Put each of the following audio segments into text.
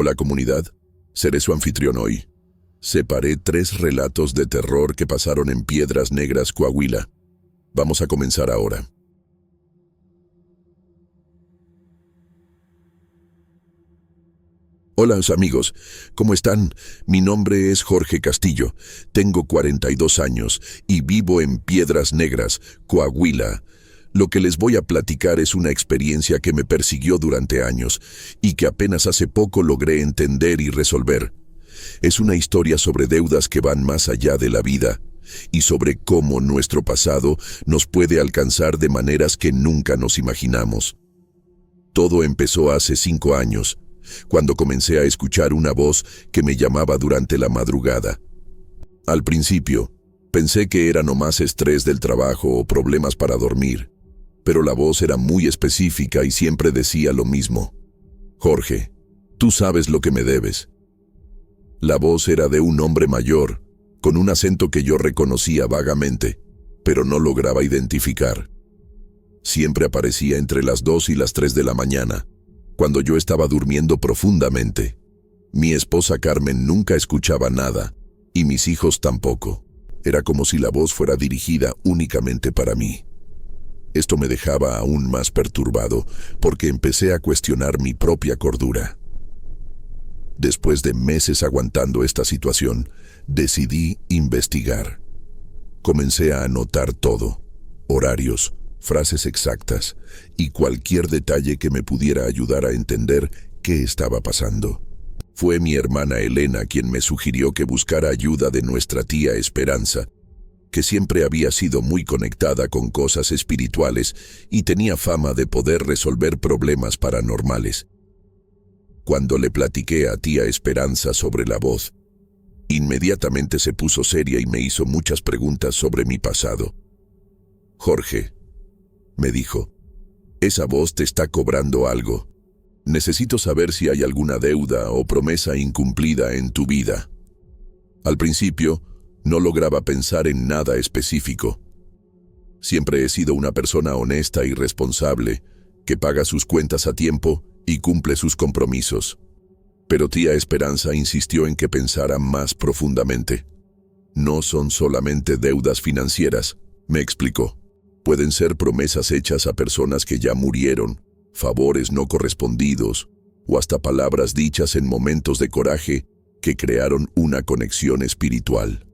Hola comunidad, seré su anfitrión hoy. Separé 3 relatos de terror que pasaron en Piedras Negras, Coahuila. Vamos a comenzar ahora. Hola amigos, ¿cómo están? Mi nombre es Jorge Castillo, tengo 42 años y vivo en Piedras Negras, Coahuila. Lo que les voy a platicar es una experiencia que me persiguió durante años y que apenas hace poco logré entender y resolver. Es una historia sobre deudas que van más allá de la vida y sobre cómo nuestro pasado nos puede alcanzar de maneras que nunca nos imaginamos. Todo empezó hace 5 años, cuando comencé a escuchar una voz que me llamaba durante la madrugada. Al principio, pensé que era nomás estrés del trabajo o problemas para dormir, pero la voz era muy específica y siempre decía lo mismo. Jorge, tú sabes lo que me debes. La voz era de un hombre mayor, con un acento que yo reconocía vagamente, pero no lograba identificar. Siempre aparecía entre las 2 y las 3 de la mañana, cuando yo estaba durmiendo profundamente. Mi esposa Carmen nunca escuchaba nada, y mis hijos tampoco. Era como si la voz fuera dirigida únicamente para mí. Esto me dejaba aún más perturbado, porque empecé a cuestionar mi propia cordura. Después de meses aguantando esta situación, decidí investigar. Comencé a anotar todo: horarios, frases exactas y cualquier detalle que me pudiera ayudar a entender qué estaba pasando. Fue mi hermana Elena quien me sugirió que buscara ayuda de nuestra tía Esperanza, que siempre había sido muy conectada con cosas espirituales y tenía fama de poder resolver problemas paranormales. Cuando le platiqué a tía Esperanza sobre la voz, inmediatamente se puso seria y me hizo muchas preguntas sobre mi pasado. Jorge, me dijo, esa voz te está cobrando algo. Necesito saber si hay alguna deuda o promesa incumplida en tu vida. Al principio, no lograba pensar en nada específico. Siempre he sido una persona honesta y responsable, que paga sus cuentas a tiempo y cumple sus compromisos. Pero tía Esperanza insistió en que pensara más profundamente. No son solamente deudas financieras, me explicó. Pueden ser promesas hechas a personas que ya murieron, favores no correspondidos, o hasta palabras dichas en momentos de coraje que crearon una conexión espiritual.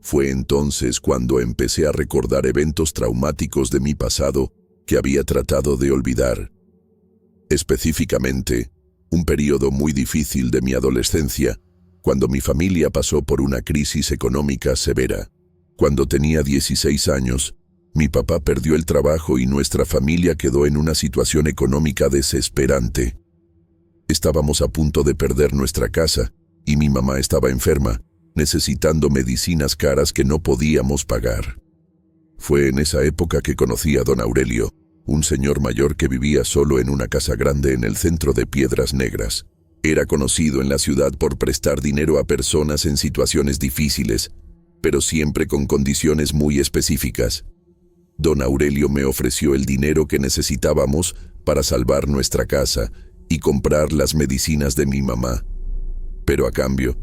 Fue entonces cuando empecé a recordar eventos traumáticos de mi pasado que había tratado de olvidar. Específicamente, un periodo muy difícil de mi adolescencia, cuando mi familia pasó por una crisis económica severa. Cuando tenía 16 años, mi papá perdió el trabajo y nuestra familia quedó en una situación económica desesperante. Estábamos a punto de perder nuestra casa y mi mamá estaba enferma, necesitando medicinas caras que no podíamos pagar. Fue en esa época que conocí a don Aurelio, un señor mayor que vivía solo en una casa grande en el centro de Piedras Negras. Era conocido en la ciudad por prestar dinero a personas en situaciones difíciles, pero siempre con condiciones muy específicas. Don Aurelio me ofreció el dinero que necesitábamos para salvar nuestra casa y comprar las medicinas de mi mamá. Pero a cambio,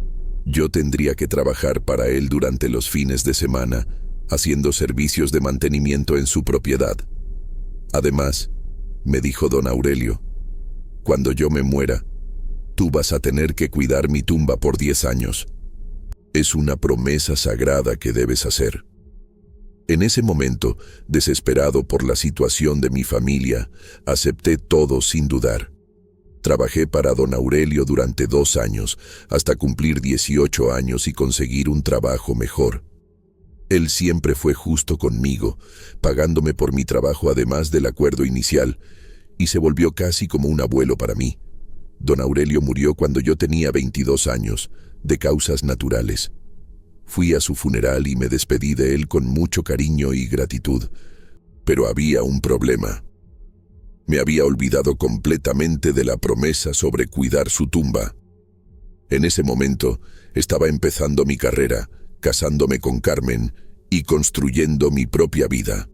yo tendría que trabajar para él durante los fines de semana, haciendo servicios de mantenimiento en su propiedad. Además, me dijo don Aurelio, cuando yo me muera, tú vas a tener que cuidar mi tumba por 10 años. Es una promesa sagrada que debes hacer. En ese momento, desesperado por la situación de mi familia, acepté todo sin dudar. Trabajé para don Aurelio durante 2 años, hasta cumplir 18 años y conseguir un trabajo mejor. Él siempre fue justo conmigo, pagándome por mi trabajo además del acuerdo inicial, y se volvió casi como un abuelo para mí. Don Aurelio murió cuando yo tenía 22 años, de causas naturales. Fui a su funeral y me despedí de él con mucho cariño y gratitud. Pero había un problema. Me había olvidado completamente de la promesa sobre cuidar su tumba. En ese momento, estaba empezando mi carrera, casándome con Carmen y construyendo mi propia vida.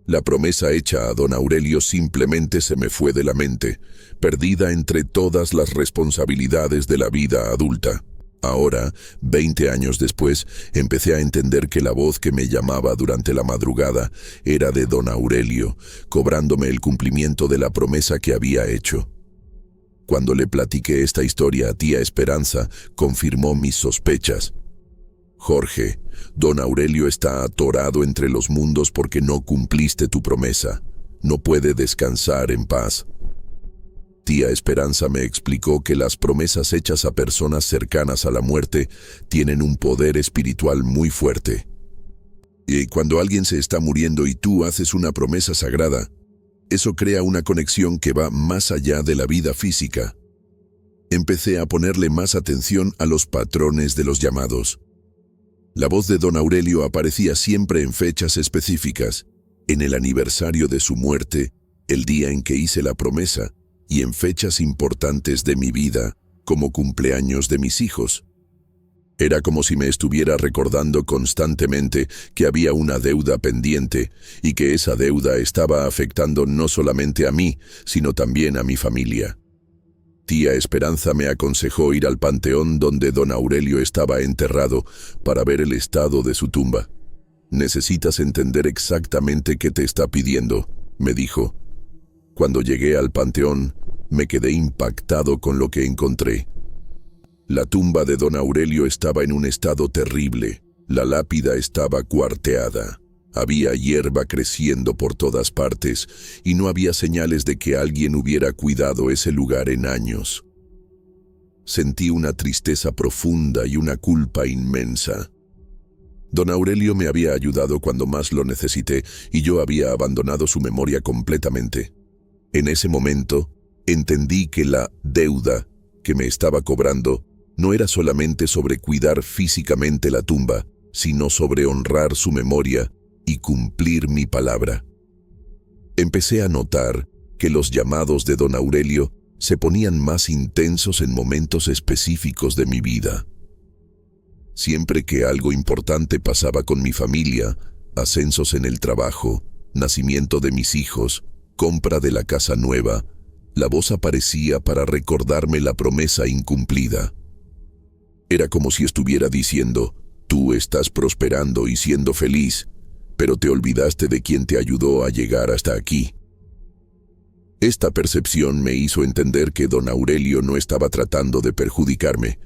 La promesa hecha a don Aurelio simplemente se me fue de la mente, perdida entre todas las responsabilidades de la vida adulta. Ahora, 20 años después, empecé a entender que la voz que me llamaba durante la madrugada era de don Aurelio, cobrándome el cumplimiento de la promesa que había hecho. Cuando le platiqué esta historia a tía Esperanza, confirmó mis sospechas. Jorge, don Aurelio está atorado entre los mundos porque no cumpliste tu promesa. No puede descansar en paz. Tía Esperanza me explicó que las promesas hechas a personas cercanas a la muerte tienen un poder espiritual muy fuerte. Y cuando alguien se está muriendo y tú haces una promesa sagrada, eso crea una conexión que va más allá de la vida física. Empecé a ponerle más atención a los patrones de los llamados. La voz de don Aurelio aparecía siempre en fechas específicas, en el aniversario de su muerte, el día en que hice la promesa, y en fechas importantes de mi vida, como cumpleaños de mis hijos. Era como si me estuviera recordando constantemente que había una deuda pendiente y que esa deuda estaba afectando no solamente a mí, sino también a mi familia. Tía Esperanza me aconsejó ir al panteón donde don Aurelio estaba enterrado para ver el estado de su tumba. Necesitas entender exactamente qué te está pidiendo, me dijo. Cuando llegué al panteón, me quedé impactado con lo que encontré. La tumba de don Aurelio estaba en un estado terrible. La lápida estaba cuarteada. Había hierba creciendo por todas partes y no había señales de que alguien hubiera cuidado ese lugar en años. Sentí una tristeza profunda y una culpa inmensa. Don Aurelio me había ayudado cuando más lo necesité y yo había abandonado su memoria completamente. En ese momento, entendí que la deuda que me estaba cobrando no era solamente sobre cuidar físicamente la tumba, sino sobre honrar su memoria y cumplir mi palabra. Empecé a notar que los llamados de don Aurelio se ponían más intensos en momentos específicos de mi vida. Siempre que algo importante pasaba con mi familia, ascensos en el trabajo, nacimiento de mis hijos, compra de la casa nueva, la voz aparecía para recordarme la promesa incumplida. Era como si estuviera diciendo, tú estás prosperando y siendo feliz, pero te olvidaste de quien te ayudó a llegar hasta aquí. Esta percepción me hizo entender que don Aurelio no estaba tratando de perjudicarme,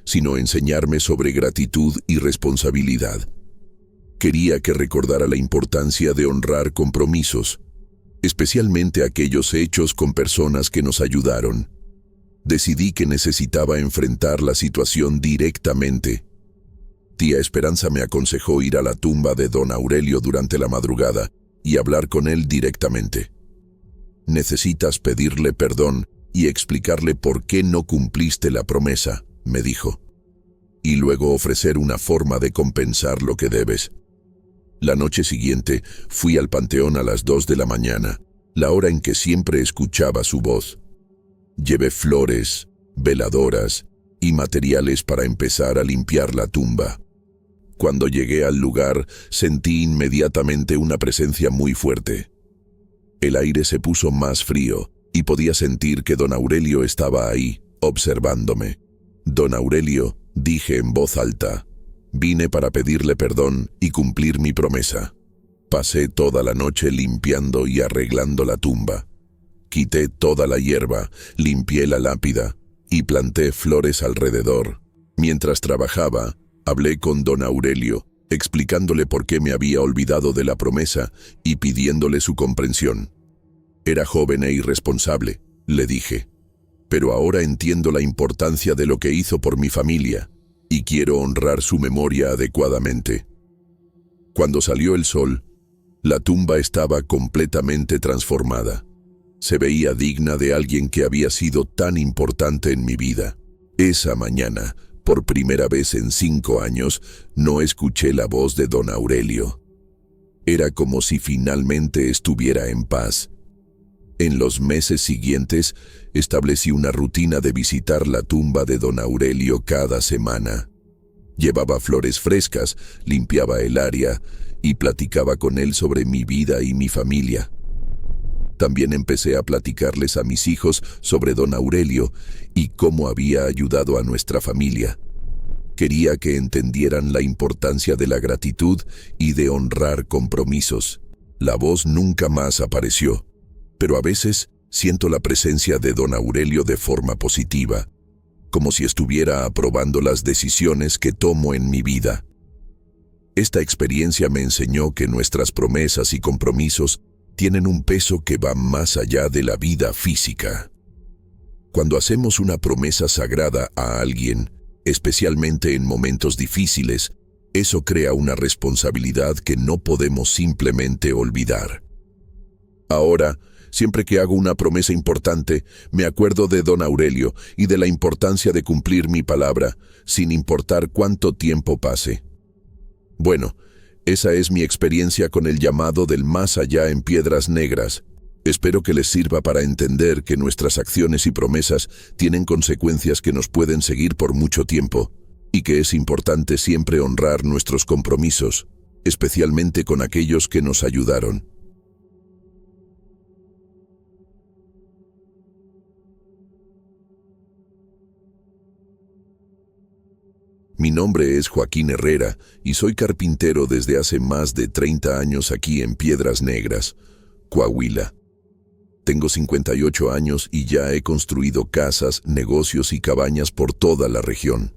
sino enseñarme sobre gratitud y responsabilidad. Quería que recordara la importancia de honrar compromisos, especialmente aquellos hechos con personas que nos ayudaron. Decidí que necesitaba enfrentar la situación directamente. Tía Esperanza me aconsejó ir a la tumba de don Aurelio durante la madrugada y hablar con él directamente. Necesitas pedirle perdón y explicarle por qué no cumpliste la promesa, me dijo, y luego ofrecer una forma de compensar lo que debes. La noche siguiente fui al panteón a las 2 de la mañana, la hora en que siempre escuchaba su voz. Llevé flores, veladoras y materiales para empezar a limpiar la tumba. Cuando llegué al lugar, sentí inmediatamente una presencia muy fuerte. El aire se puso más frío y podía sentir que don Aurelio estaba ahí, observándome. Don Aurelio, dije en voz alta, vine para pedirle perdón y cumplir mi promesa. Pasé toda la noche limpiando y arreglando la tumba. Quité toda la hierba, limpié la lápida y planté flores alrededor. Mientras trabajaba, hablé con don Aurelio, explicándole por qué me había olvidado de la promesa y pidiéndole su comprensión. Era joven e irresponsable, le dije, pero ahora entiendo la importancia de lo que hizo por mi familia y quiero honrar su memoria adecuadamente. Cuando salió el sol, la tumba estaba completamente transformada. Se veía digna de alguien que había sido tan importante en mi vida. Esa mañana, por primera vez en 5 años, no escuché la voz de don Aurelio. Era como si finalmente estuviera en paz. En los meses siguientes, establecí una rutina de visitar la tumba de don Aurelio cada semana. Llevaba flores frescas, limpiaba el área y platicaba con él sobre mi vida y mi familia. También empecé a platicarles a mis hijos sobre don Aurelio y cómo había ayudado a nuestra familia. Quería que entendieran la importancia de la gratitud y de honrar compromisos. La voz nunca más apareció, pero a veces siento la presencia de don Aurelio de forma positiva, como si estuviera aprobando las decisiones que tomo en mi vida. Esta experiencia me enseñó que nuestras promesas y compromisos tienen un peso que va más allá de la vida física. Cuando hacemos una promesa sagrada a alguien, especialmente en momentos difíciles, eso crea una responsabilidad que no podemos simplemente olvidar. Ahora, siempre que hago una promesa importante, me acuerdo de don Aurelio y de la importancia de cumplir mi palabra, sin importar cuánto tiempo pase. Bueno, esa es mi experiencia con el llamado del más allá en Piedras Negras. Espero que les sirva para entender que nuestras acciones y promesas tienen consecuencias que nos pueden seguir por mucho tiempo, y que es importante siempre honrar nuestros compromisos, especialmente con aquellos que nos ayudaron. Mi nombre es Joaquín Herrera y soy carpintero desde hace más de 30 años aquí en Piedras Negras, Coahuila. Tengo 58 años y ya he construido casas, negocios y cabañas por toda la región.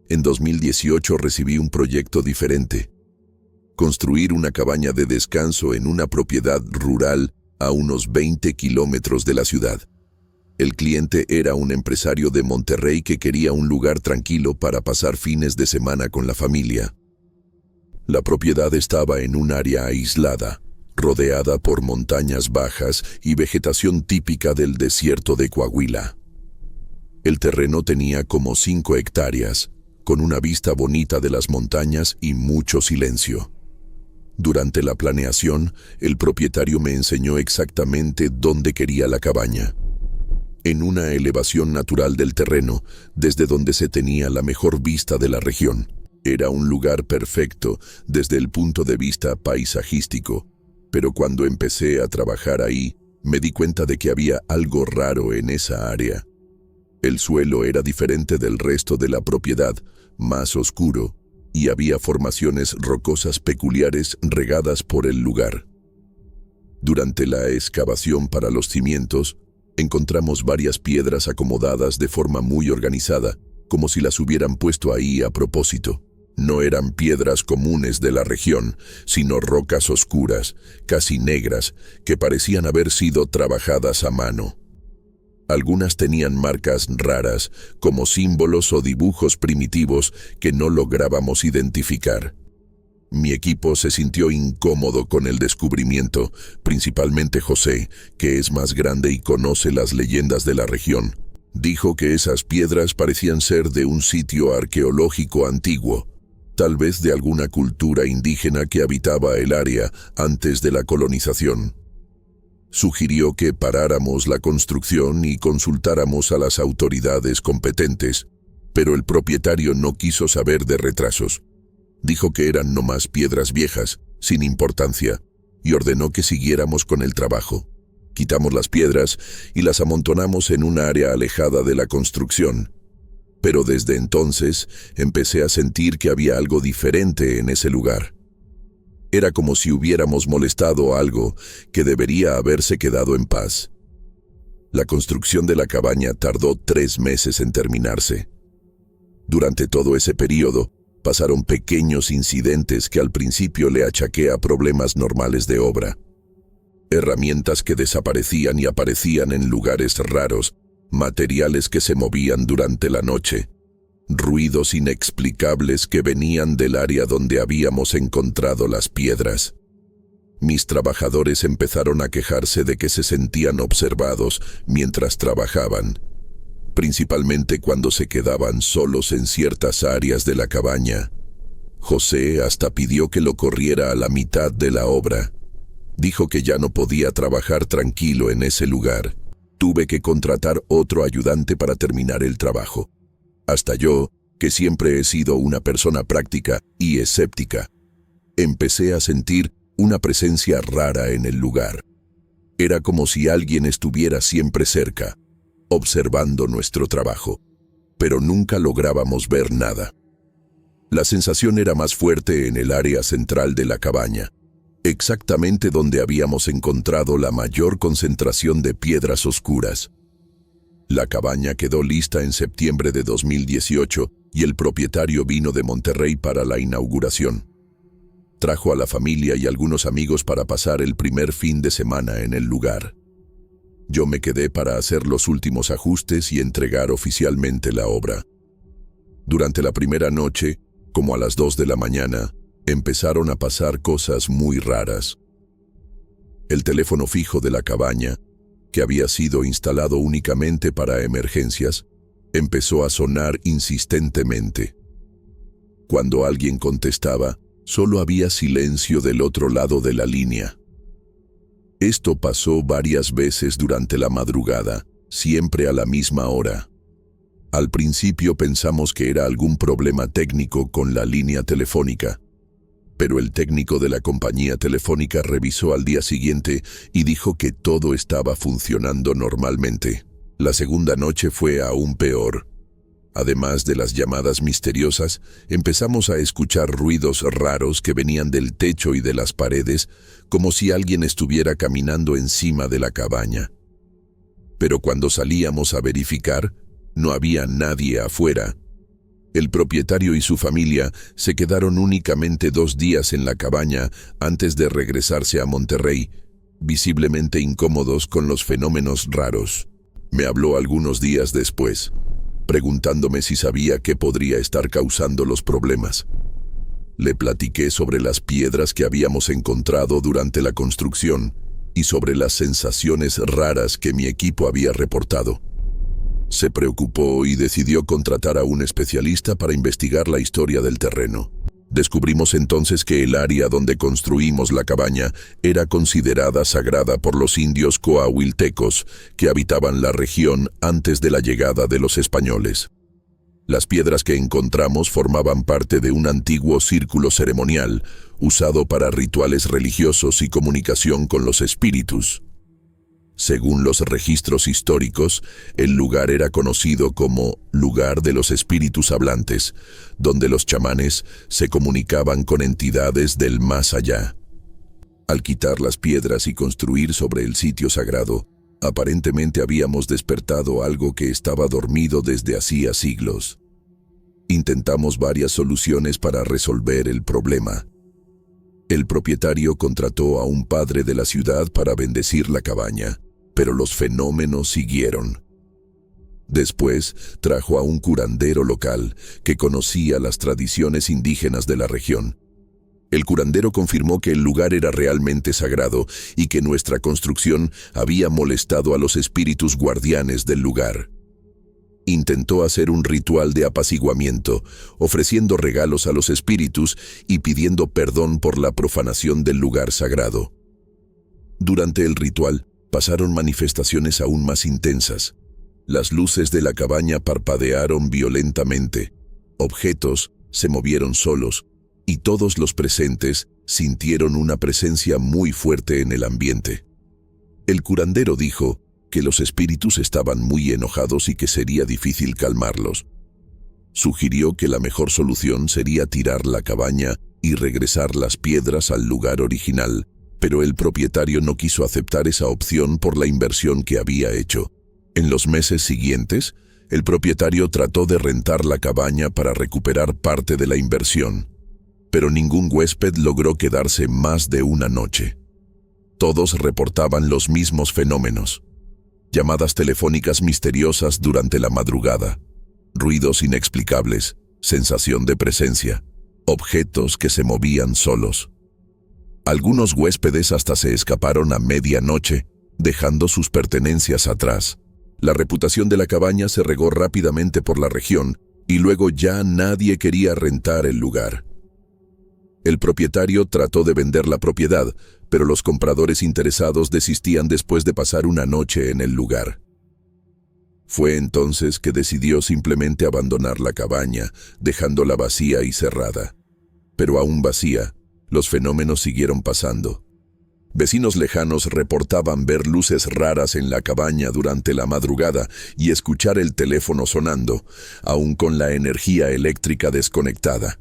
En 2018 recibí un proyecto diferente: construir una cabaña de descanso en una propiedad rural a unos 20 kilómetros de la ciudad. El cliente era un empresario de Monterrey que quería un lugar tranquilo para pasar fines de semana con la familia. La propiedad estaba en un área aislada, rodeada por montañas bajas y vegetación típica del desierto de Coahuila. El terreno tenía como 5 hectáreas, con una vista bonita de las montañas y mucho silencio. Durante la planeación, el propietario me enseñó exactamente dónde quería la cabaña. En una elevación natural del terreno, desde donde se tenía la mejor vista de la región. Era un lugar perfecto desde el punto de vista paisajístico, pero cuando empecé a trabajar ahí, me di cuenta de que había algo raro en esa área. El suelo era diferente del resto de la propiedad, más oscuro, y había formaciones rocosas peculiares regadas por el lugar. Durante la excavación para los cimientos, encontramos varias piedras acomodadas de forma muy organizada, como si las hubieran puesto ahí a propósito. No eran piedras comunes de la región, sino rocas oscuras, casi negras, que parecían haber sido trabajadas a mano. Algunas tenían marcas raras, como símbolos o dibujos primitivos que no lográbamos identificar. Mi equipo se sintió incómodo con el descubrimiento, principalmente José, que es más grande y conoce las leyendas de la región. Dijo que esas piedras parecían ser de un sitio arqueológico antiguo, tal vez de alguna cultura indígena que habitaba el área antes de la colonización. Sugirió que paráramos la construcción y consultáramos a las autoridades competentes, pero el propietario no quiso saber de retrasos. Dijo que eran nomás piedras viejas, sin importancia, y ordenó que siguiéramos con el trabajo. Quitamos las piedras y las amontonamos en un área alejada de la construcción. Pero desde entonces empecé a sentir que había algo diferente en ese lugar. Era como si hubiéramos molestado algo que debería haberse quedado en paz. La construcción de la cabaña tardó 3 meses en terminarse. Durante todo ese periodo, pasaron pequeños incidentes que al principio le achaqué a problemas normales de obra. Herramientas que desaparecían y aparecían en lugares raros, materiales que se movían durante la noche, ruidos inexplicables que venían del área donde habíamos encontrado las piedras. Mis trabajadores empezaron a quejarse de que se sentían observados mientras trabajaban, principalmente cuando se quedaban solos en ciertas áreas de la cabaña. José hasta pidió que lo corriera a la mitad de la obra. Dijo que ya no podía trabajar tranquilo en ese lugar. Tuve que contratar otro ayudante para terminar el trabajo. Hasta yo, que siempre he sido una persona práctica y escéptica, empecé a sentir una presencia rara en el lugar. Era como si alguien estuviera siempre cerca, observando nuestro trabajo, pero nunca lográbamos ver nada. La sensación era más fuerte en el área central de la cabaña, exactamente donde habíamos encontrado la mayor concentración de piedras oscuras. La cabaña quedó lista en septiembre de 2018 y el propietario vino de Monterrey para la inauguración. Trajo a la familia y algunos amigos para pasar el primer fin de semana en el lugar. Yo me quedé para hacer los últimos ajustes y entregar oficialmente la obra. Durante la primera noche, como a las 2 de la mañana, empezaron a pasar cosas muy raras. El teléfono fijo de la cabaña, que había sido instalado únicamente para emergencias, empezó a sonar insistentemente. Cuando alguien contestaba, solo había silencio del otro lado de la línea. Esto pasó varias veces durante la madrugada, siempre a la misma hora. Al principio pensamos que era algún problema técnico con la línea telefónica, pero el técnico de la compañía telefónica revisó al día siguiente y dijo que todo estaba funcionando normalmente. La segunda noche fue aún peor. Además de las llamadas misteriosas, empezamos a escuchar ruidos raros que venían del techo y de las paredes, como si alguien estuviera caminando encima de la cabaña. Pero cuando salíamos a verificar, no había nadie afuera. El propietario y su familia se quedaron únicamente 2 días en la cabaña antes de regresarse a Monterrey, visiblemente incómodos con los fenómenos raros. Me habló algunos días después, preguntándome si sabía qué podría estar causando los problemas. Le platiqué sobre las piedras que habíamos encontrado durante la construcción y sobre las sensaciones raras que mi equipo había reportado. Se preocupó y decidió contratar a un especialista para investigar la historia del terreno. Descubrimos entonces que el área donde construimos la cabaña era considerada sagrada por los indios coahuiltecos que habitaban la región antes de la llegada de los españoles. Las piedras que encontramos formaban parte de un antiguo círculo ceremonial usado para rituales religiosos y comunicación con los espíritus. Según los registros históricos, el lugar era conocido como Lugar de los Espíritus Hablantes, donde los chamanes se comunicaban con entidades del más allá. Al quitar las piedras y construir sobre el sitio sagrado, aparentemente habíamos despertado algo que estaba dormido desde hacía siglos. Intentamos varias soluciones para resolver el problema. El propietario contrató a un padre de la ciudad para bendecir la cabaña, pero los fenómenos siguieron. Después trajo a un curandero local que conocía las tradiciones indígenas de la región. El curandero confirmó que el lugar era realmente sagrado y que nuestra construcción había molestado a los espíritus guardianes del lugar. Intentó hacer un ritual de apaciguamiento, ofreciendo regalos a los espíritus y pidiendo perdón por la profanación del lugar sagrado. Durante el ritual, pasaron manifestaciones aún más intensas. Las luces de la cabaña parpadearon violentamente, objetos se movieron solos, y todos los presentes sintieron una presencia muy fuerte en el ambiente. El curandero dijo que los espíritus estaban muy enojados y que sería difícil calmarlos. Sugirió que la mejor solución sería tirar la cabaña y regresar las piedras al lugar original, pero el propietario no quiso aceptar esa opción por la inversión que había hecho. En los meses siguientes, el propietario trató de rentar la cabaña para recuperar parte de la inversión, pero ningún huésped logró quedarse más de una noche. Todos reportaban los mismos fenómenos: llamadas telefónicas misteriosas durante la madrugada, ruidos inexplicables, sensación de presencia, objetos que se movían solos. Algunos huéspedes hasta se escaparon a medianoche, dejando sus pertenencias atrás. La reputación de la cabaña se regó rápidamente por la región y luego ya nadie quería rentar el lugar. El propietario trató de vender la propiedad, pero los compradores interesados desistían después de pasar una noche en el lugar. Fue entonces que decidió simplemente abandonar la cabaña, dejándola vacía y cerrada. Pero aún vacía, Los fenómenos siguieron pasando. Vecinos lejanos reportaban ver luces raras en la cabaña durante la madrugada y escuchar el teléfono sonando, aún con la energía eléctrica desconectada.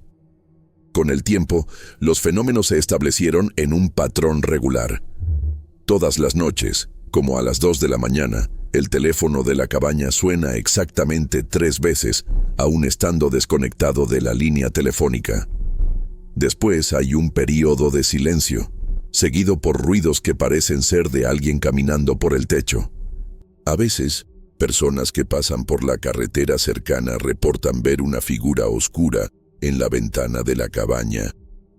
Con el tiempo, los fenómenos se establecieron en un patrón regular. Todas las noches, como a las 2 de la mañana, el teléfono de la cabaña suena exactamente 3 veces, aún estando desconectado de la línea telefónica. Después hay un período de silencio, seguido por ruidos que parecen ser de alguien caminando por el techo. A veces, personas que pasan por la carretera cercana reportan ver una figura oscura en la ventana de la cabaña,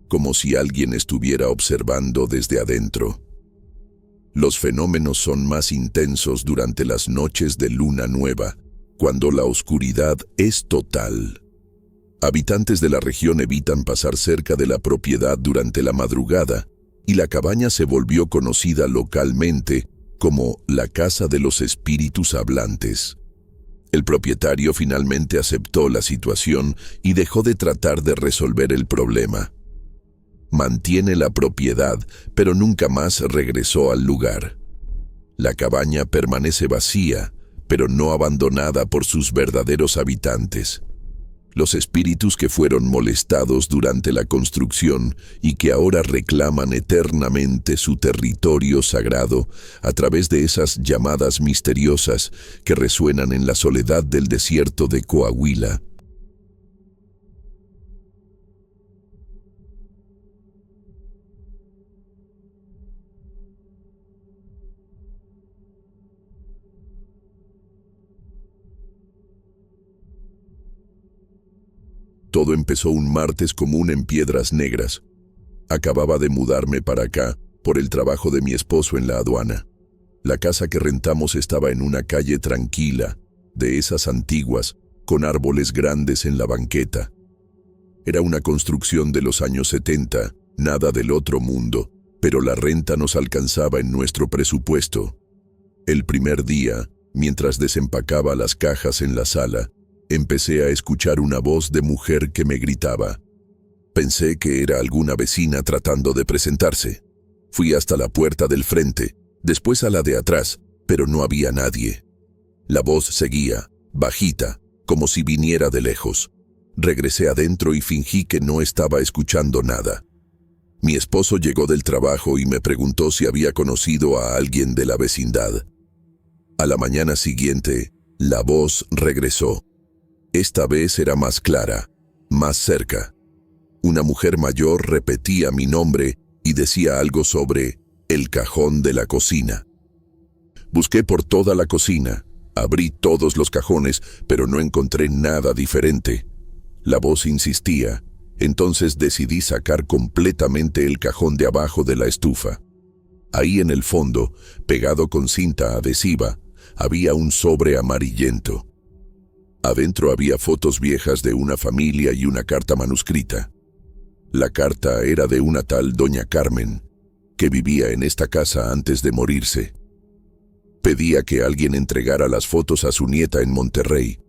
como si alguien estuviera observando desde adentro. Los fenómenos son más intensos durante las noches de luna nueva, cuando la oscuridad es total. Habitantes de la región evitan pasar cerca de la propiedad durante la madrugada, y la cabaña se volvió conocida localmente como la Casa de los Espíritus Hablantes. El propietario finalmente aceptó la situación y dejó de tratar de resolver el problema. Mantiene la propiedad, pero nunca más regresó al lugar. La cabaña permanece vacía, pero no abandonada por sus verdaderos habitantes. Los espíritus que fueron molestados durante la construcción y que ahora reclaman eternamente su territorio sagrado a través de esas llamadas misteriosas que resuenan en la soledad del desierto de Coahuila. Todo empezó un martes común en Piedras Negras. Acababa de mudarme para acá por el trabajo de mi esposo en la aduana. La casa que rentamos estaba en una calle tranquila, de esas antiguas, con árboles grandes en la banqueta. Era una construcción de los años 70, nada del otro mundo, pero la renta nos alcanzaba en nuestro presupuesto. El primer día, mientras desempacaba las cajas en la sala, empecé a escuchar una voz de mujer que me gritaba. Pensé que era alguna vecina tratando de presentarse. Fui hasta la puerta del frente, después a la de atrás, pero no había nadie. La voz seguía, bajita, como si viniera de lejos. Regresé adentro y fingí que no estaba escuchando nada. Mi esposo llegó del trabajo y me preguntó si había conocido a alguien de la vecindad. A la mañana siguiente, la voz regresó. Esta vez era más clara, más cerca. Una mujer mayor repetía mi nombre y decía algo sobre el cajón de la cocina. Busqué por toda la cocina, abrí todos los cajones, pero no encontré nada diferente. La voz insistía, entonces decidí sacar completamente el cajón de abajo de la estufa. Ahí en el fondo, pegado con cinta adhesiva, había un sobre amarillento. Adentro había fotos viejas de una familia y una carta manuscrita. La carta era de una tal doña Carmen, que vivía en esta casa antes de morirse. Pedía que alguien entregara las fotos a su nieta en Monterrey.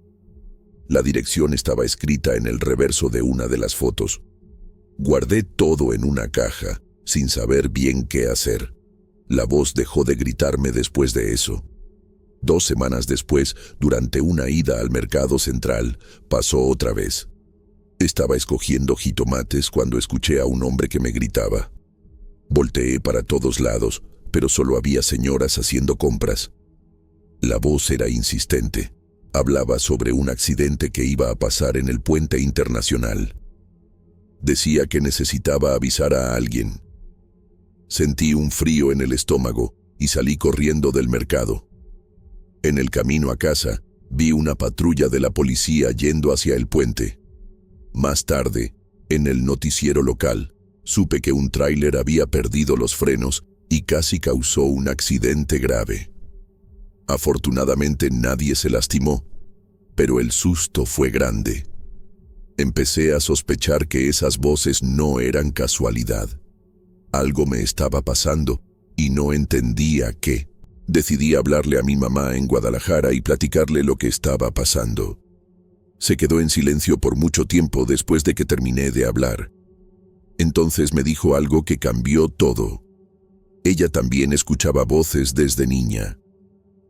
La dirección estaba escrita en el reverso de una de las fotos. Guardé todo en una caja, sin saber bien qué hacer. La voz dejó de gritarme después de eso. 2 semanas después, durante una ida al mercado central, pasó otra vez. Estaba escogiendo jitomates cuando escuché a un hombre que me gritaba. Volteé para todos lados, pero solo había señoras haciendo compras. La voz era insistente. Hablaba sobre un accidente que iba a pasar en el puente internacional. Decía que necesitaba avisar a alguien. Sentí un frío en el estómago y salí corriendo del mercado. En el camino a casa, vi una patrulla de la policía yendo hacia el puente. Más tarde, en el noticiero local, supe que un tráiler había perdido los frenos y casi causó un accidente grave. Afortunadamente nadie se lastimó, pero el susto fue grande. Empecé a sospechar que esas voces no eran casualidad. Algo me estaba pasando y no entendía qué. Decidí hablarle a mi mamá en Guadalajara y platicarle lo que estaba pasando. Se quedó en silencio por mucho tiempo después de que terminé de hablar. Entonces me dijo algo que cambió todo. Ella también escuchaba voces desde niña.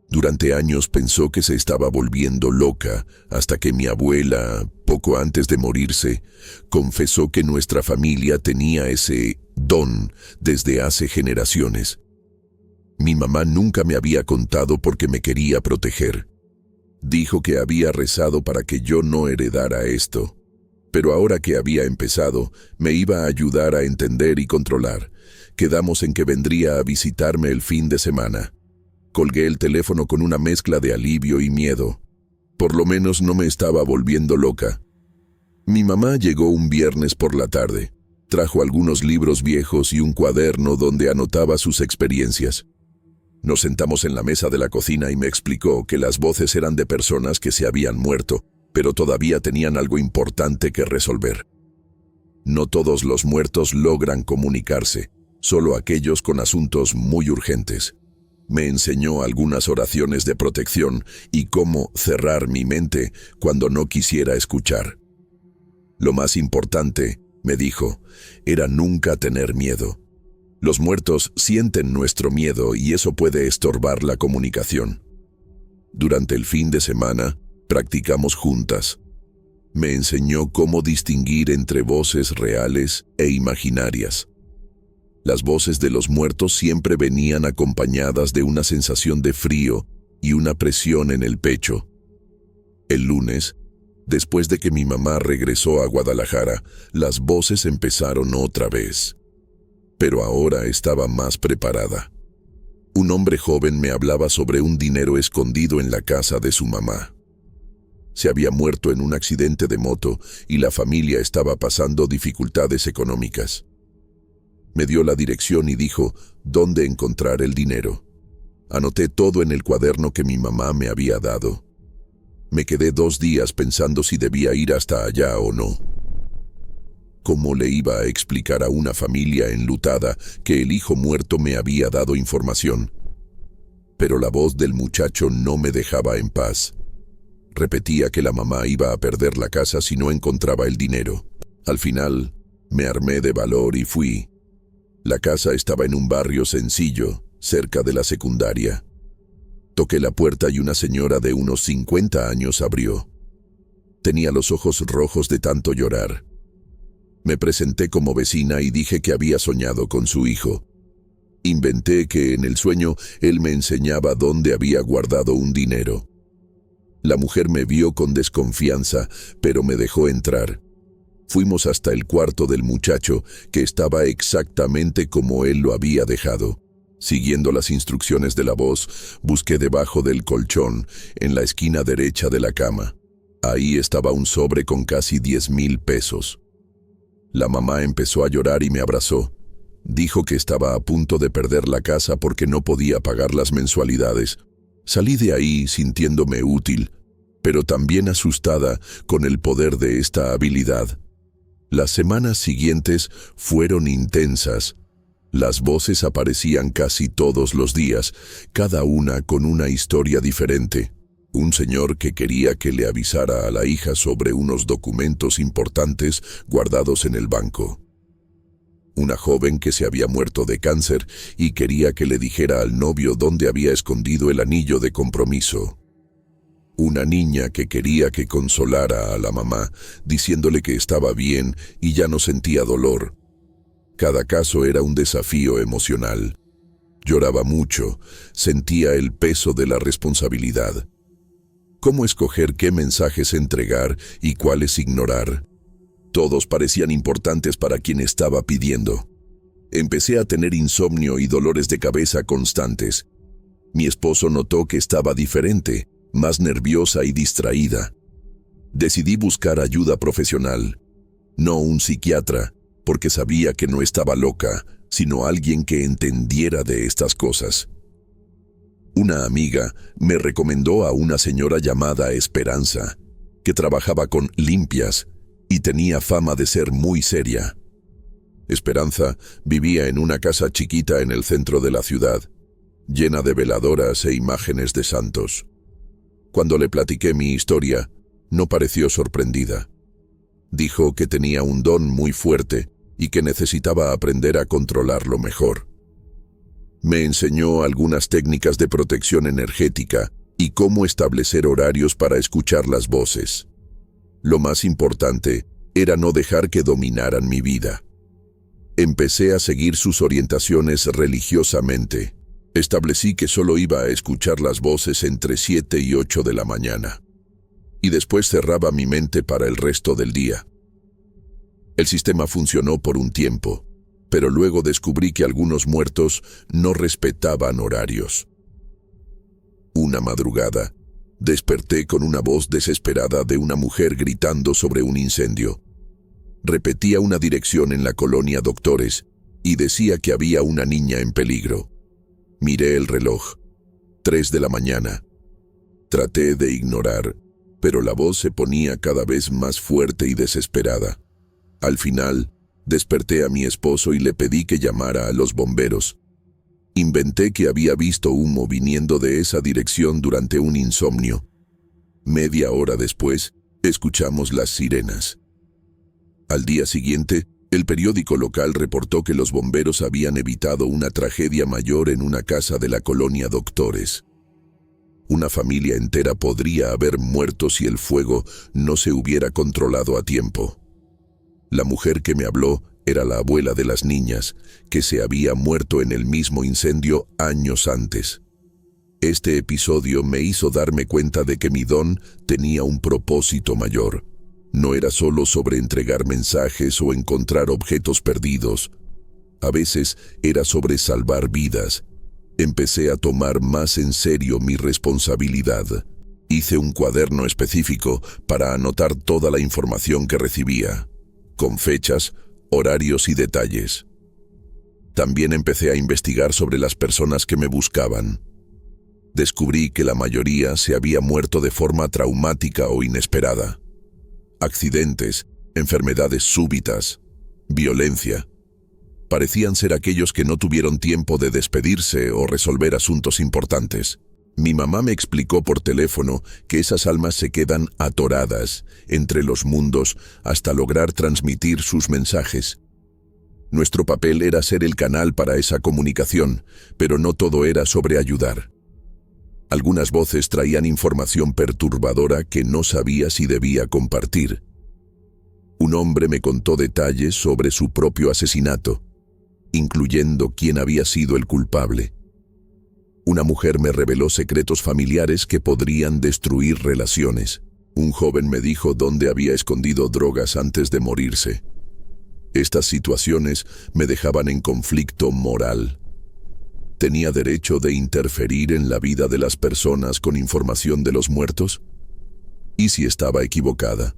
Durante años pensó que se estaba volviendo loca, hasta que mi abuela, poco antes de morirse, confesó que nuestra familia tenía ese don desde hace generaciones. Mi mamá nunca me había contado porque me quería proteger. Dijo que había rezado para que yo no heredara esto. Pero ahora que había empezado, me iba a ayudar a entender y controlar. Quedamos en que vendría a visitarme el fin de semana. Colgué el teléfono con una mezcla de alivio y miedo. Por lo menos no me estaba volviendo loca. Mi mamá llegó un viernes por la tarde. Trajo algunos libros viejos y un cuaderno donde anotaba sus experiencias. Nos sentamos en la mesa de la cocina y me explicó que las voces eran de personas que se habían muerto, pero todavía tenían algo importante que resolver. No todos los muertos logran comunicarse, solo aquellos con asuntos muy urgentes. Me enseñó algunas oraciones de protección y cómo cerrar mi mente cuando no quisiera escuchar. Lo más importante, me dijo, era nunca tener miedo. Los muertos sienten nuestro miedo y eso puede estorbar la comunicación. Durante el fin de semana, practicamos juntas. Me enseñó cómo distinguir entre voces reales e imaginarias. Las voces de los muertos siempre venían acompañadas de una sensación de frío y una presión en el pecho. El lunes, después de que mi mamá regresó a Guadalajara, las voces empezaron otra vez. Pero ahora estaba más preparada. Un hombre joven me hablaba sobre un dinero escondido en la casa de su mamá. Se había muerto en un accidente de moto y la familia estaba pasando dificultades económicas. Me dio la dirección y dijo dónde encontrar el dinero. Anoté todo en el cuaderno que mi mamá me había dado. Me quedé 2 días pensando si debía ir hasta allá o no. ¿Cómo le iba a explicar a una familia enlutada que el hijo muerto me había dado información? Pero la voz del muchacho no me dejaba en paz. Repetía que la mamá iba a perder la casa si no encontraba el dinero. Al final, me armé de valor y fui. La casa estaba en un barrio sencillo, cerca de la secundaria. Toqué la puerta y una señora de unos 50 años abrió. Tenía los ojos rojos de tanto llorar. Me presenté como vecina y dije que había soñado con su hijo. Inventé que en el sueño él me enseñaba dónde había guardado un dinero. La mujer me vio con desconfianza, pero me dejó entrar. Fuimos hasta el cuarto del muchacho, que estaba exactamente como él lo había dejado. Siguiendo las instrucciones de la voz, busqué debajo del colchón, en la esquina derecha de la cama. Ahí estaba un sobre con casi 10,000 pesos. La mamá empezó a llorar y me abrazó. Dijo que estaba a punto de perder la casa porque no podía pagar las mensualidades. Salí de ahí sintiéndome útil, pero también asustada con el poder de esta habilidad. Las semanas siguientes fueron intensas. Las voces aparecían casi todos los días, cada una con una historia diferente. Un señor que quería que le avisara a la hija sobre unos documentos importantes guardados en el banco. Una joven que se había muerto de cáncer y quería que le dijera al novio dónde había escondido el anillo de compromiso. Una niña que quería que consolara a la mamá, diciéndole que estaba bien y ya no sentía dolor. Cada caso era un desafío emocional. Lloraba mucho, sentía el peso de la responsabilidad. ¿Cómo escoger qué mensajes entregar y cuáles ignorar? Todos parecían importantes para quien estaba pidiendo. Empecé a tener insomnio y dolores de cabeza constantes. Mi esposo notó que estaba diferente, más nerviosa y distraída. Decidí buscar ayuda profesional, no un psiquiatra, porque sabía que no estaba loca, sino alguien que entendiera de estas cosas. Una amiga me recomendó a una señora llamada Esperanza, que trabajaba con limpias y tenía fama de ser muy seria. Esperanza vivía en una casa chiquita en el centro de la ciudad, llena de veladoras e imágenes de santos. Cuando le platiqué mi historia, no pareció sorprendida. Dijo que tenía un don muy fuerte y que necesitaba aprender a controlarlo mejor. Me enseñó algunas técnicas de protección energética y cómo establecer horarios para escuchar las voces. Lo más importante era no dejar que dominaran mi vida. Empecé a seguir sus orientaciones religiosamente. Establecí que solo iba a escuchar las voces entre 7 y 8 de la mañana. Y después cerraba mi mente para el resto del día. El sistema funcionó por un tiempo, pero luego descubrí que algunos muertos no respetaban horarios. Una madrugada, desperté con una voz desesperada de una mujer gritando sobre un incendio. Repetía una dirección en la colonia Doctores y decía que había una niña en peligro. Miré el reloj. 3 de la mañana. Traté de ignorar, pero la voz se ponía cada vez más fuerte y desesperada. Al final, desperté a mi esposo y le pedí que llamara a los bomberos. Inventé que había visto humo viniendo de esa dirección durante un insomnio. Media hora después, escuchamos las sirenas. Al día siguiente, el periódico local reportó que los bomberos habían evitado una tragedia mayor en una casa de la colonia Doctores. Una familia entera podría haber muerto si el fuego no se hubiera controlado a tiempo. La mujer que me habló era la abuela de las niñas, que se había muerto en el mismo incendio años antes. Este episodio me hizo darme cuenta de que mi don tenía un propósito mayor. No era solo sobre entregar mensajes o encontrar objetos perdidos. A veces era sobre salvar vidas. Empecé a tomar más en serio mi responsabilidad. Hice un cuaderno específico para anotar toda la información que recibía, con fechas, horarios y detalles. También empecé a investigar sobre las personas que me buscaban. Descubrí que la mayoría se había muerto de forma traumática o inesperada. Accidentes, enfermedades súbitas, violencia. Parecían ser aquellos que no tuvieron tiempo de despedirse o resolver asuntos importantes. Mi mamá me explicó por teléfono que esas almas se quedan atoradas entre los mundos hasta lograr transmitir sus mensajes. Nuestro papel era ser el canal para esa comunicación, pero no todo era sobre ayudar. Algunas voces traían información perturbadora que no sabía si debía compartir. Un hombre me contó detalles sobre su propio asesinato, incluyendo quién había sido el culpable. Una mujer me reveló secretos familiares que podrían destruir relaciones. Un joven me dijo dónde había escondido drogas antes de morirse. Estas situaciones me dejaban en conflicto moral. ¿Tenía derecho de interferir en la vida de las personas con información de los muertos? ¿Y si estaba equivocada?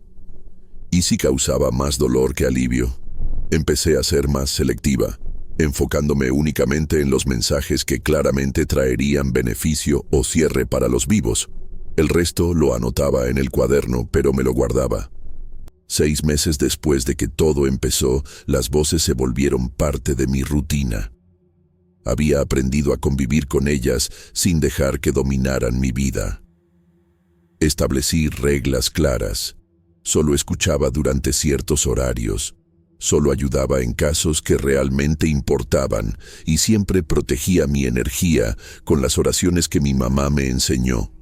¿Y si causaba más dolor que alivio? Empecé a ser más selectiva, enfocándome únicamente en los mensajes que claramente traerían beneficio o cierre para los vivos. El resto lo anotaba en el cuaderno, pero me lo guardaba. 6 meses después de que todo empezó, las voces se volvieron parte de mi rutina. Había aprendido a convivir con ellas sin dejar que dominaran mi vida. Establecí reglas claras. Solo escuchaba durante ciertos horarios. Solo ayudaba en casos que realmente importaban y siempre protegía mi energía con las oraciones que mi mamá me enseñó.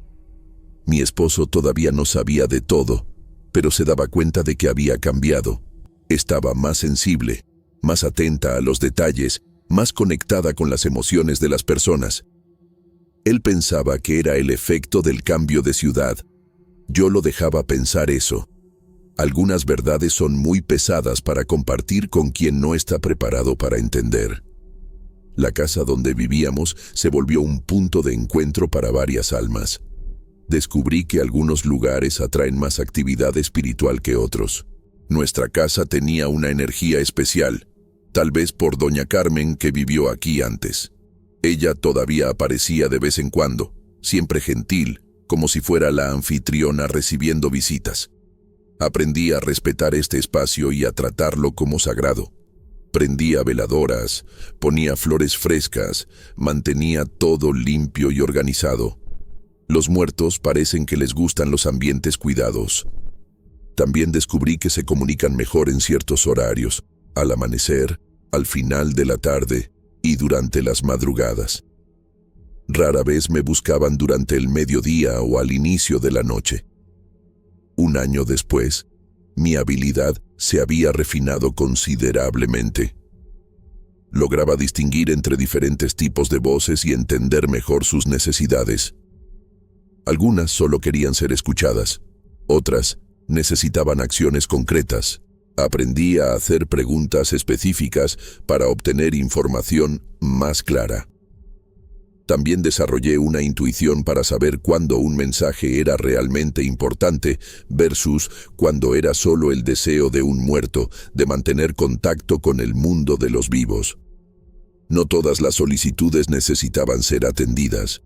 Mi esposo todavía no sabía de todo, pero se daba cuenta de que había cambiado. Estaba más sensible, más atenta a los detalles, más conectada con las emociones de las personas. Él pensaba que era el efecto del cambio de ciudad. Yo lo dejaba pensar eso. Algunas verdades son muy pesadas para compartir con quien no está preparado para entender. La casa donde vivíamos se volvió un punto de encuentro para varias almas. Descubrí que algunos lugares atraen más actividad espiritual que otros. Nuestra casa tenía una energía especial, tal vez por doña Carmen que vivió aquí antes. Ella todavía aparecía de vez en cuando, siempre gentil, como si fuera la anfitriona recibiendo visitas. Aprendí a respetar este espacio y a tratarlo como sagrado. Prendía veladoras, ponía flores frescas, mantenía todo limpio y organizado. Los muertos parecen que les gustan los ambientes cuidados. También descubrí que se comunican mejor en ciertos horarios. al amanecer, al final de la tarde y durante las madrugadas. Rara vez me buscaban durante el mediodía o al inicio de la noche. Un año después, mi habilidad se había refinado considerablemente. Lograba distinguir entre diferentes tipos de voces y entender mejor sus necesidades. Algunas solo querían ser escuchadas, otras necesitaban acciones concretas. Aprendí a hacer preguntas específicas para obtener información más clara. También desarrollé una intuición para saber cuándo un mensaje era realmente importante versus cuando era solo el deseo de un muerto de mantener contacto con el mundo de los vivos. No todas las solicitudes necesitaban ser atendidas.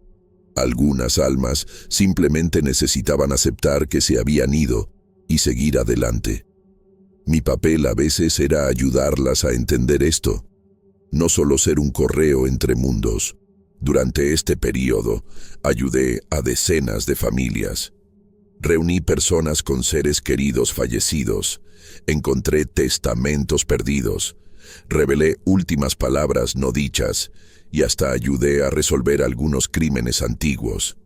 Algunas almas simplemente necesitaban aceptar que se habían ido y seguir adelante. Mi papel a veces era ayudarlas a entender esto, no solo ser un correo entre mundos. Durante este periodo, ayudé a decenas de familias. Reuní personas con seres queridos fallecidos, encontré testamentos perdidos, revelé últimas palabras no dichas y hasta ayudé a resolver algunos crímenes antiguos.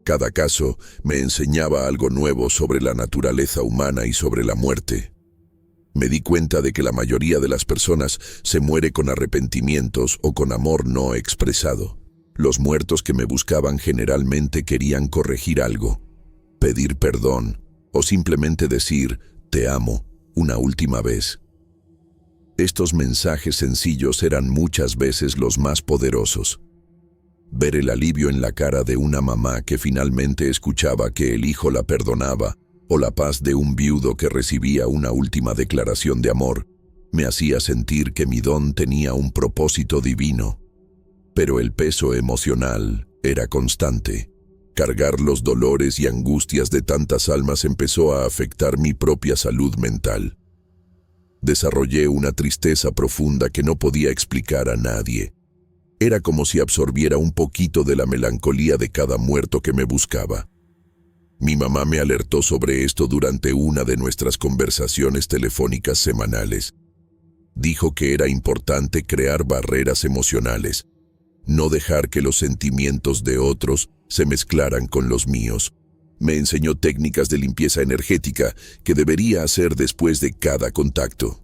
Cada caso me enseñaba algo nuevo sobre la naturaleza humana y sobre la muerte. Me di cuenta de que la mayoría de las personas se muere con arrepentimientos o con amor no expresado. Los muertos que me buscaban generalmente querían corregir algo, pedir perdón o simplemente decir «te amo» una última vez. Estos mensajes sencillos eran muchas veces los más poderosos. Ver el alivio en la cara de una mamá que finalmente escuchaba que el hijo la perdonaba, o la paz de un viudo que recibía una última declaración de amor, me hacía sentir que mi don tenía un propósito divino. Pero el peso emocional era constante. Cargar los dolores y angustias de tantas almas empezó a afectar mi propia salud mental. Desarrollé una tristeza profunda que no podía explicar a nadie. Era como si absorbiera un poquito de la melancolía de cada muerto que me buscaba. Mi mamá me alertó sobre esto durante una de nuestras conversaciones telefónicas semanales. Dijo que era importante crear barreras emocionales, no dejar que los sentimientos de otros se mezclaran con los míos. Me enseñó técnicas de limpieza energética que debería hacer después de cada contacto.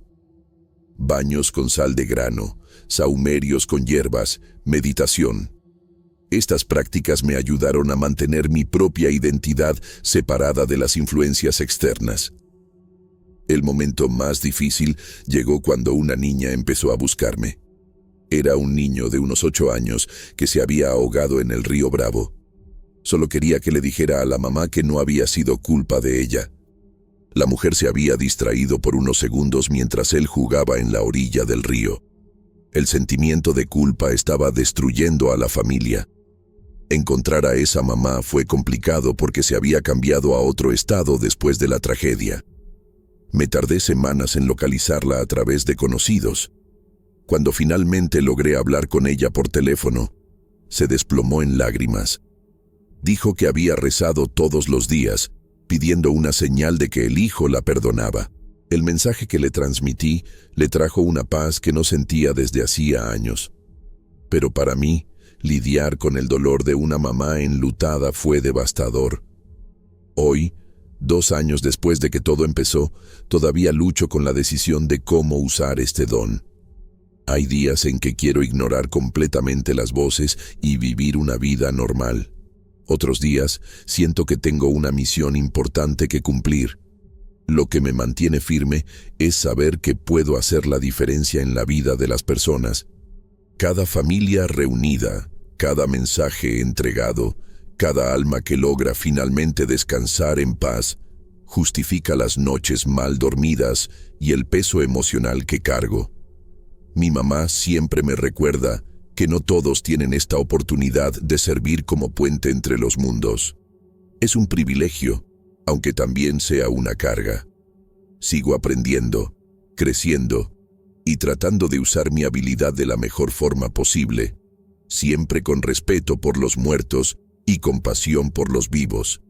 Baños con sal de grano, sahumerios con hierbas, meditación. Estas prácticas me ayudaron a mantener mi propia identidad separada de las influencias externas. El momento más difícil llegó cuando una niña empezó a buscarme. Era un niño de unos 8 años que se había ahogado en el río Bravo. Solo quería que le dijera a la mamá que no había sido culpa de ella. La mujer se había distraído por unos segundos mientras él jugaba en la orilla del río. El sentimiento de culpa estaba destruyendo a la familia. Encontrar a esa mamá fue complicado porque se había cambiado a otro estado después de la tragedia. Me tardé semanas en localizarla a través de conocidos. Cuando finalmente logré hablar con ella por teléfono, se desplomó en lágrimas. Dijo que había rezado todos los días, pidiendo una señal de que el hijo la perdonaba. El mensaje que le transmití le trajo una paz que no sentía desde hacía años. Pero para mí, lidiar con el dolor de una mamá enlutada fue devastador. Hoy, 2 años después de que todo empezó, todavía lucho con la decisión de cómo usar este don. Hay días en que quiero ignorar completamente las voces y vivir una vida normal. Otros días siento que tengo una misión importante que cumplir. Lo que me mantiene firme es saber que puedo hacer la diferencia en la vida de las personas. Cada familia reunida, cada mensaje entregado, cada alma que logra finalmente descansar en paz, justifica las noches mal dormidas y el peso emocional que cargo. Mi mamá siempre me recuerda que no todos tienen esta oportunidad de servir como puente entre los mundos. Es un privilegio, aunque también sea una carga. Sigo aprendiendo, creciendo y tratando de usar mi habilidad de la mejor forma posible, siempre con respeto por los muertos y compasión por los vivos.